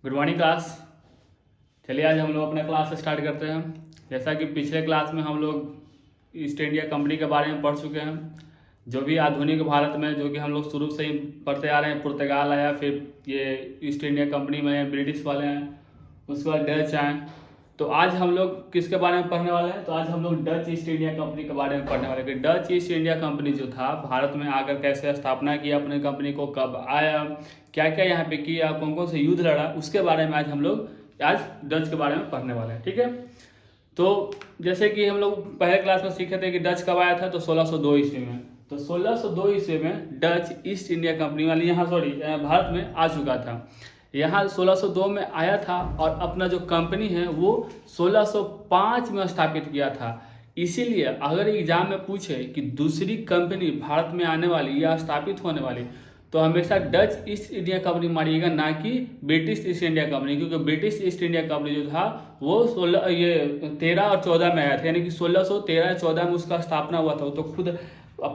Good morning class. चलिए आज हम लोग अपना क्लास स्टार्ट करते हैं। जैसा कि पिछले क्लास में हम लोग ईस्ट इंडिया कंपनी के बारे में पढ़ चुके हैं, जो भी आधुनिक भारत में जो कि हम लोग शुरू से ही पढ़ते आ रहे हैं। पुर्तगाल आया, फिर ये ईस्ट इंडिया कंपनी में ब्रिटिश वाले हैं, उसके बाद डच आए। तो आज हम लोग किसके बारे में पढ़ने वाले हैं? तो आज हम लोग डच ईस्ट इंडिया कंपनी के बारे में पढ़ने वाले हैं। डच ईस्ट इंडिया कंपनी जो था, भारत में आकर कैसे स्थापना किया अपने कंपनी को, कब आया, क्या क्या यहाँ पे किया, कौन कौन से युद्ध लड़ा, उसके बारे में आज हम लोग डच के बारे में पढ़ने वाले हैं। ठीक है, तो जैसे कि हम लोग पहले क्लास में सीखे थे कि डच कब आया था, तो 1602 ईस्वी में। तो 1602 ईस्वी में डच ईस्ट इंडिया कंपनी वाली यहाँ भारत में आ चुका था। यहाँ 1602 में आया था और अपना जो कंपनी है वो 1605 में स्थापित किया था। इसीलिए अगर एग्जाम में पूछे कि दूसरी कंपनी भारत में आने वाली या स्थापित होने वाली, तो हमेशा डच ईस्ट इंडिया कंपनी मारिएगा, ना कि ब्रिटिश ईस्ट इंडिया कंपनी। क्योंकि ब्रिटिश ईस्ट इंडिया कंपनी जो था वो 13 और 14 में आया था, यानी कि 1613-14 में उसका स्थापना हुआ था। तो खुद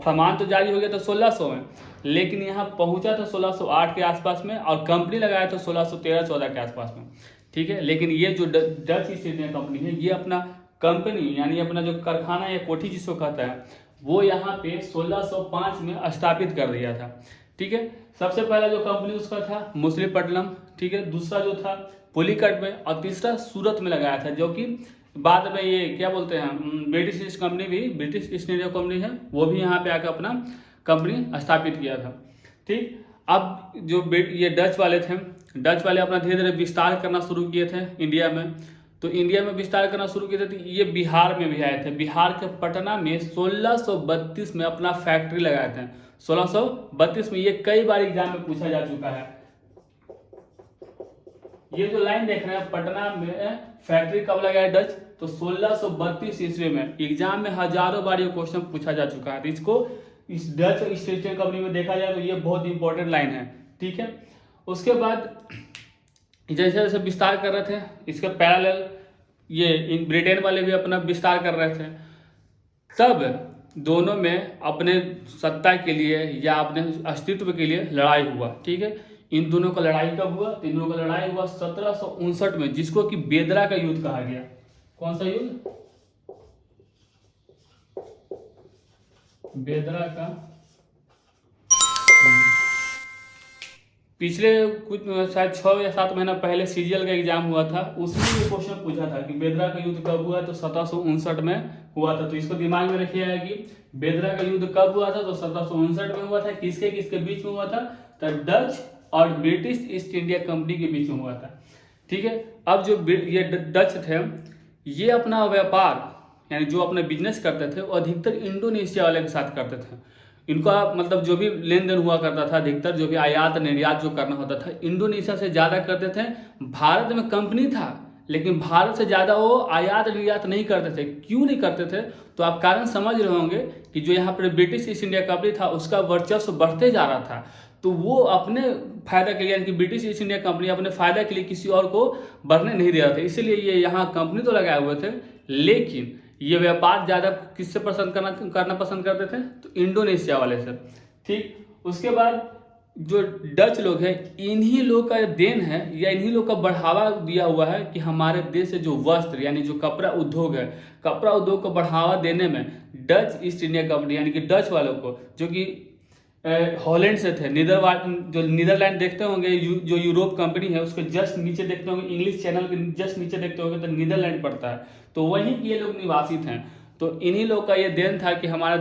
फरमान तो जारी हो गया था 1600 में, लेकिन यहाँ पहुंचा था 1608 के आसपास में, और कंपनी लगाया था 1613-14 के आसपास में। ठीक है, लेकिन ये जो डच ईस्ट इंडिया कंपनी है, ये अपना कंपनी यानी अपना जो कारखाना या कोठी जिसको कहता है, वो यहाँ पे 1605 में स्थापित कर दिया था। ठीक है, सबसे पहला जो कंपनी उसका था मछलीपट्टनम, ठीक है, दूसरा जो था पुलिकट में, और तीसरा सूरत में लगाया था, जो कि बाद में ये क्या बोलते हैं ब्रिटिश ईस्ट कंपनी भी, ब्रिटिश ईस्ट इंडिया कंपनी है, वो भी यहाँ पे आकर अपना कंपनी स्थापित किया था। ठीक, अब जो ये डच वाले थे, डच वाले अपना धीरे धीरे विस्तार करना शुरू किए थे इंडिया में। तो इंडिया में विस्तार करना शुरू किए थे, तो ये बिहार में भी आए थे। बिहार के पटना में 1632 में अपना फैक्ट्री लगाए थे। 1632 में, ये कई बार एग्जाम में पूछा जा चुका है। ये जो लाइन देख रहे हैं, पटना में फैक्ट्री कब लगाया डच, तो 1632 ईस्वी में। एग्जाम में हजारों बार ये क्वेश्चन पूछा जा चुका है। तो इसको इस डच ईस्ट इंडिया कंपनी में देखा जाए तो ये बहुत इंपॉर्टेंट लाइन है। ठीक है, उसके बाद जैसे जैसे विस्तार कर रहे थे, इसके पैरेलल ये ब्रिटेन वाले भी अपना विस्तार कर रहे थे। तब दोनों में अपने सत्ता के लिए या अपने अस्तित्व के लिए लड़ाई हुआ। ठीक है, इन दोनों का लड़ाई कब हुआ? इन दोनों का लड़ाई हुआ 1759 में, जिसको कि बेदरा का युद्ध कहा गया। कौन सा युद्ध? बेदरा का। पिछले कुछ शायद 6 या 7 महीना पहले सीजीएल का एग्जाम हुआ था, उसमें ये क्वेश्चन पूछा था कि बेदरा का युद्ध कब हुआ, तो 1759 में हुआ था। तो इसको दिमाग में रखिएगा कि बेदरा का युद्ध कब हुआ था, तो 1759 में हुआ था। किसके किसके बीच में हुआ था? तो डच और ब्रिटिश ईस्ट इंडिया कंपनी के बीच में हुआ था। ठीक है, अब जो ये डच थे, ये अपना व्यापार यानी जो अपना बिजनेस करते थे, वो अधिकतर इंडोनेशिया वाले के साथ करते थे। इनका मतलब जो भी लेन देन हुआ करता था, अधिकतर जो भी आयात निर्यात जो करना होता था, इंडोनेशिया से ज़्यादा करते थे। भारत में कंपनी था, लेकिन भारत से ज़्यादा वो आयात निर्यात नहीं करते थे। क्यों नहीं करते थे? तो आप कारण समझ रहे होंगे कि जो यहाँ पर ब्रिटिश ईस्ट इंडिया कंपनी था, उसका वर्चस्व बढ़ते जा रहा था। तो वो अपने फायदा के लिए, यानी कि ब्रिटिश ईस्ट इंडिया कंपनी अपने फायदा के लिए किसी और को बढ़ने नहीं दे रहा था। इसीलिए ये यहाँ कंपनी तो लगाए हुए थे, लेकिन ये व्यापार ज़्यादा किससे पसंद करना पसंद करते थे? तो इंडोनेशिया वाले से। ठीक, उसके बाद जो डच लोग हैं, इन्हीं लोग का देन है या इन्हीं लोग का बढ़ावा दिया हुआ है कि हमारे देश से जो वस्त्र यानी जो कपड़ा उद्योग है, कपड़ा उद्योग को बढ़ावा देने में डच ईस्ट इंडिया कंपनी यानी कि डच वालों को, जो कि हॉलैंड से थे, नीदरलैंड देखते होंगे, जो यूरोप कंपनी है उसके जस्ट नीचे देखते होंगे, इंग्लिश चैनल के जस्ट नीचे देखते होंगे तो नीदरलैंड पड़ता है। तो वहीं के ये लोग निवासी थे। तो इन्हीं लोग का ये देन था कि हमारे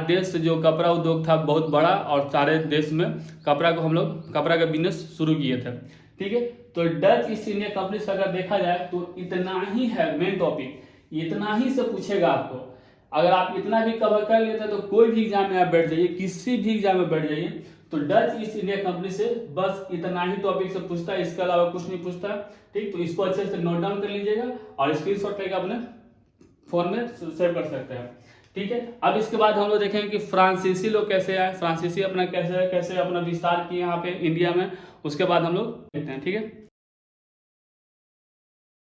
देश से जो कपड़ा उद्योग था बहुत बड़ा, और सारे देश में कपड़ा का बिजनेस शुरू किए थे। ठीक है, तो डच ईस्ट इंडिया कंपनी से अगर देखा जाए तो इतना ही है मेन टॉपिक, इतना ही से पूछेगा आपको। अगर आप इतना भी कवर कर लेते हैं तो कोई भी एग्जाम में आप बैठ जाइए, किसी भी एग्जाम में बैठ जाइए, तो डच ईस्ट इंडिया कंपनी से बस इतना ही टॉपिक से पूछता है, इसके अलावा कुछ नहीं पूछता। ठीक, तो इसको अच्छे से नोट डाउन कर लीजिएगा और स्क्रीनशॉट लेकर अपने फोन में सेव कर सकते हैं। ठीक है, अब इसके बाद हम लोग देखेंगे कि फ्रांसीसी लोग कैसे आए, फ्रांसीसी अपना कैसे अपना विस्तार किए यहाँ पे इंडिया में, उसके बाद हम लोग देखते हैं। ठीक है।